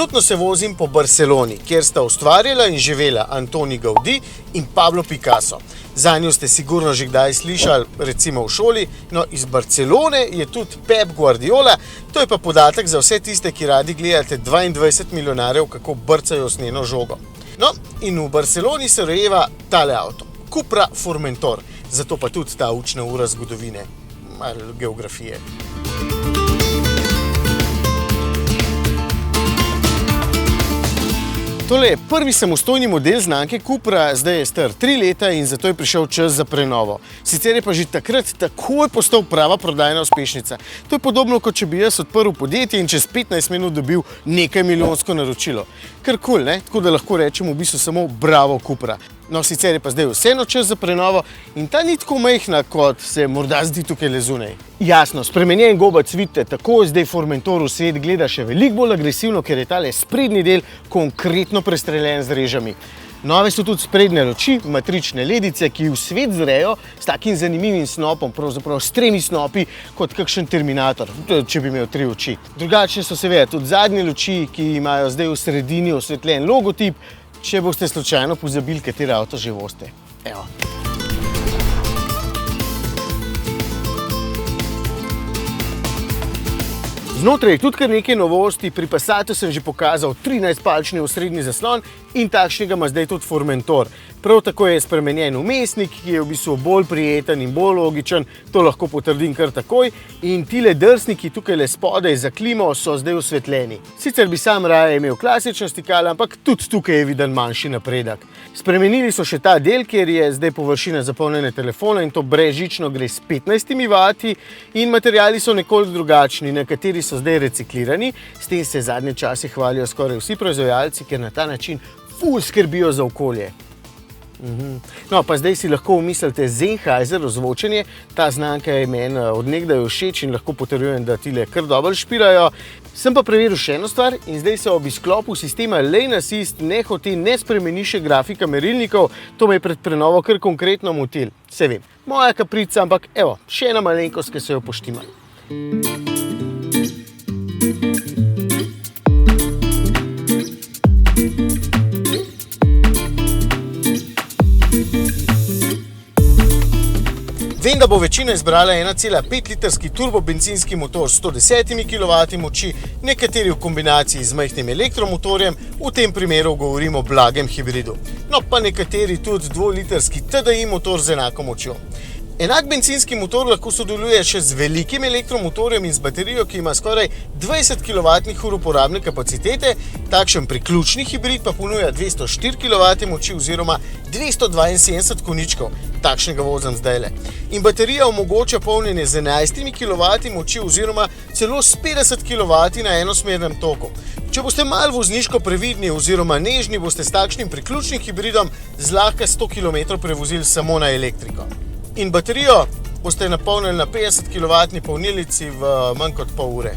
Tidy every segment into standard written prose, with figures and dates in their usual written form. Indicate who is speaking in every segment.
Speaker 1: Trenutno se vozim po Barceloni, kjer sta ustvarjala in živela Antoni Gaudí in Pablo Picasso. Zanjo ste sigurno že kdaj slišali, recimo v šoli, no iz Barcelone je tudi Pep Guardiola, to je pa podatek za vse tiste, ki radi gledate 22 milijonarjev, kako brcajo sneno žogo. No, in v Barceloni se rojeva tale avto, Cupra Formentor, zato pa tudi ta učna ura zgodovine, malo geografije. Tole je prvi samostojni model znamke Cupra, zdaj je star 3 leta in zato je prišel čas za prenovo. Sicer je pa že takrat takoj postal prava prodajna uspešnica. To je podobno, kot če bi jaz odprl podjetje in čez 15 minut dobil nekaj milijonsko naročilo. Kar kul, ne? Tako da lahko rečem v bistvu samo bravo Cupra. No, sicer je pa zdaj vseeno čas za prenovo in ta ni tako majhna, kot se morda zdi tukaj le zunaj. Jasno, spremenjen gobac vidite, tako zdaj Formentor v svet gleda še veliko bolj agresivno, ker je tale sprednji del konkretno prestreljen z režami. Nove so tudi sprednje luči, matrične ledice, ki v svet zrejo s takim zanimivim snopom, pravzaprav s 3 snopi, kot kakšen Terminator, če bi imel 3 oči. Drugačne so seveda tudi zadnje luči, ki imajo zdaj v sredini osvetljen logotip, če boste slučajno pozabili, kateri avto že vozite. Evo. Znotraj je tudi kar nekaj novosti, pri Passatu sem že pokazal 13-palčni osrednji zaslon in takšnega ima zdaj tudi Formentor. Prav tako je spremenjen vmesnik, ki je v bistvu bolj prijeten in bolj logičen, to lahko potrdim kar takoj. In tile drsniki tukaj le spodaj za klimo so zdaj osvetljeni. Sicer bi sam raje imel klasična stikala, ampak tudi tukaj je viden manjši napredek. Spremenili so še ta del, kjer je zdaj površina zapolnjene telefona in to brezžično gre s 15 vati in materiali so nekoliko drugačni, nekateri so zdaj reciklirani, s tem se zadnje čase hvalijo skoraj vsi proizvajalci, ker na ta način ful skrbijo za okolje. No, pa zdaj si lahko umislite Sennheiser ozvočenje, ta znamka je meni od nekdaj všeč in lahko potrjujem, da tile kar dobro špirajo. Sem pa preveril še eno stvar in zdaj se ob izklopu sistema Lane Assist nehote ne spremeni še grafika merilnikov, to me je pred prenovo kar konkretno motil. Se vem, moja kaprica, ampak evo, še ena malenkost, ki so jo poštimali. Vem, da bo večina izbrala 1,5 litrski turbobencinski motor s 110 kW moči, nekateri v kombinaciji z majhnim elektromotorjem, v tem primeru govorimo o blagem hibridu. No, pa nekateri tudi 2-litrski TDI motor z enako močjo. Enak bencinski motor lahko sodeluje še z velikim elektromotorjem in z baterijo, ki ima skoraj 20 kWh uporabne kapacitete, takšen priključni hibrid pa ponuja 204 kW moči oziroma 272 konjičkov. Takšnega vozim zdajle. In baterija omogoča polnjenje z 11 kW moči oziroma celo s 50 kW na enosmernem toku. Če boste malo vozniško previdni oziroma nežni, boste s takšnim priključnim hibridom zlahka 100 km prevozili samo na elektriko. In baterijo boste napolnili na 50 kW polnilnici v manj kot pol ure.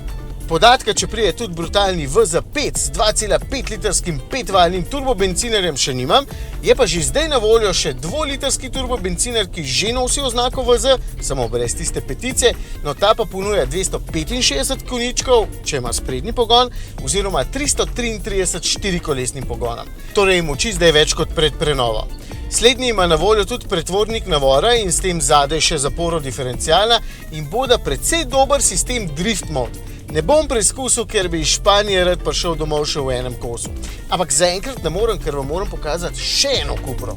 Speaker 1: Podatka, če prije tudi brutalni VZ5 s 2,5 litrskim 5-valnim turbobencinerjem še nimam, je pa že zdaj na voljo še 2-litrski turbobenziner, ki že nosi oznako VZ, samo brez tiste petice, no ta pa ponuja 265 konjičkov, če ima sprednji pogon, oziroma 333 štirikolesnim pogonom. Torej moči zdaj več kot pred prenovo. Slednji ima na voljo tudi pretvornik navora in s tem zadaj še zaporo diferencialna in boda precej dober sistem Drift Mode. Ne bom preizkusil, ker bi iz Španije rad prišel domov še v enem kosu. Ampak zaenkrat ne morem, ker vam moram pokazati še eno Cupro.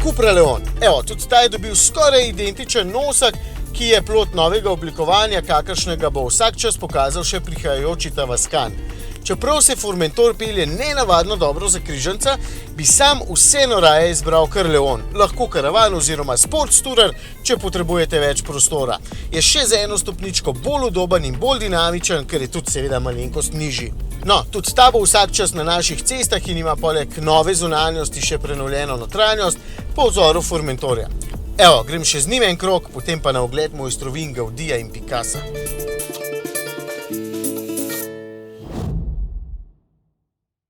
Speaker 1: Cupra Leon. Evo, tudi ta je dobil skoraj identičen nosek, ki je plod novega oblikovanja, kakršnega bo vsak čas pokazal še prihajajoči Tavascan. Čeprav se Formentor pelje nenavadno dobro za križanca, bi sam vseeno raje izbral kar Leon, lahko karavan oziroma sports tourer, če potrebujete več prostora. Je še za eno stopničko bolj udoben in bolj dinamičen, ker je tudi seveda malenkost nižji. No, tudi ta bo vsak čas na naših cestah in ima poleg nove zunanjosti še prenovljeno notranjost po vzoru Formentorja. Evo, grem še z njim en krog, potem pa na ogled mojstrovin Gaudija in Picassa.